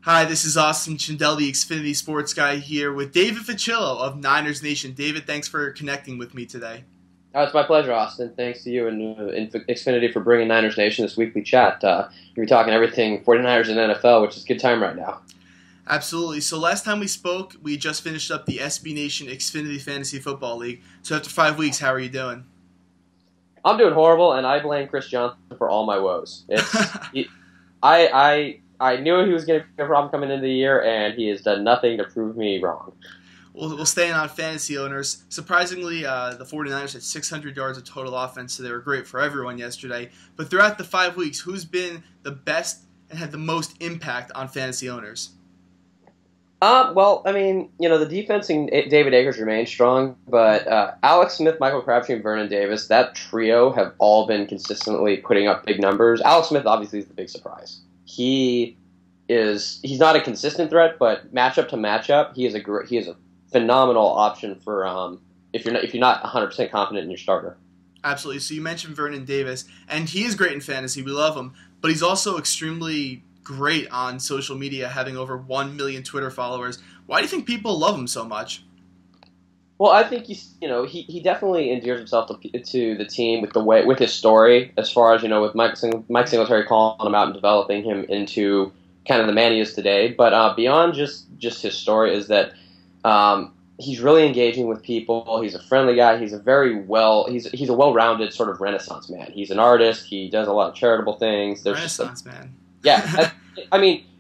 Hi, this is Austin Schindel, the Xfinity Sports Guy, here with David Ficillo of Niners Nation. David, thanks for connecting with me today. Oh, it's my pleasure, Austin. Thanks to you and Xfinity for bringing Niners Nation this weekly chat. You're talking everything 49ers and NFL, which is a good time right now. Absolutely. So last time we spoke, we just finished up the SB Nation Xfinity Fantasy Football League. So after 5 weeks, how are you doing? I'm doing horrible, and I blame Chris Johnson for all my woes. I knew he was going to be a problem coming into the year, and he has done nothing to prove me wrong. We'll stay on fantasy owners. Surprisingly, the 49ers had 600 yards of total offense, so they were great for everyone yesterday. But throughout the 5 weeks, who's been the best and had the most impact on fantasy owners? The defense in David Akers remains strong, but Alex Smith, Michael Crabtree, and Vernon Davis, that trio have all been consistently putting up big numbers. Alex Smith obviously is the big surprise. He's not a consistent threat, but matchup to matchup, he is a phenomenal option for if you're not 100% confident in your starter. Absolutely. So you mentioned Vernon Davis, and he is great in fantasy. We love him, but he's also extremely great on social media, having over 1 million Twitter followers. Why do you think people love him so much? Well, I think he definitely endears himself to the team with his story, as far as with Mike Singletary calling him out and developing him into kind of the man he is today. But beyond just his story is that he's really engaging with people. He's a friendly guy. He's a well-rounded sort of Renaissance man. He's an artist. He does a lot of charitable things. Renaissance man. Yeah,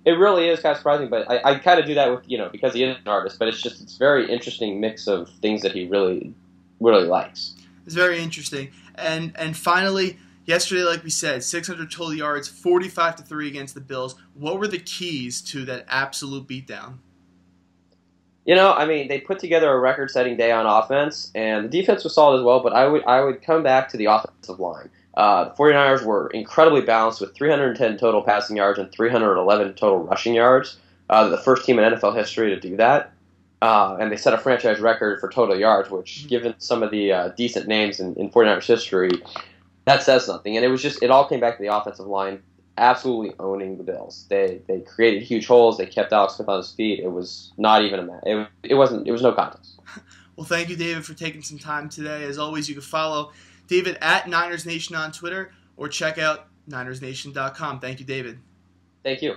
it really is kind of surprising, but I kind of do that with because he is an artist. But it's very interesting mix of things that he really likes. It's very interesting. And finally, yesterday, like we said, 600 total yards, 45-3 against the Bills. What were the keys to that absolute beatdown? They put together a record-setting day on offense, and the defense was solid as well. But I would come back to the offensive line. The 49ers were incredibly balanced with 310 total passing yards and 311 total rushing yards. The first team in NFL history to do that. And they set a franchise record for total yards, which, given some of the decent names in 49ers history, that says something. And it all came back to the offensive line absolutely owning the Bills. They created huge holes. They kept Alex Smith on his feet. It was not even it was no contest. Well, thank you, David, for taking some time today. As always, you can follow David at Niners Nation on Twitter or check out NinersNation.com. Thank you, David. Thank you.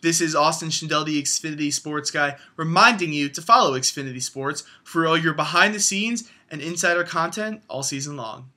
This is Austin Schindel, the Xfinity Sports Guy, reminding you to follow Xfinity Sports for all your behind-the-scenes and insider content all season long.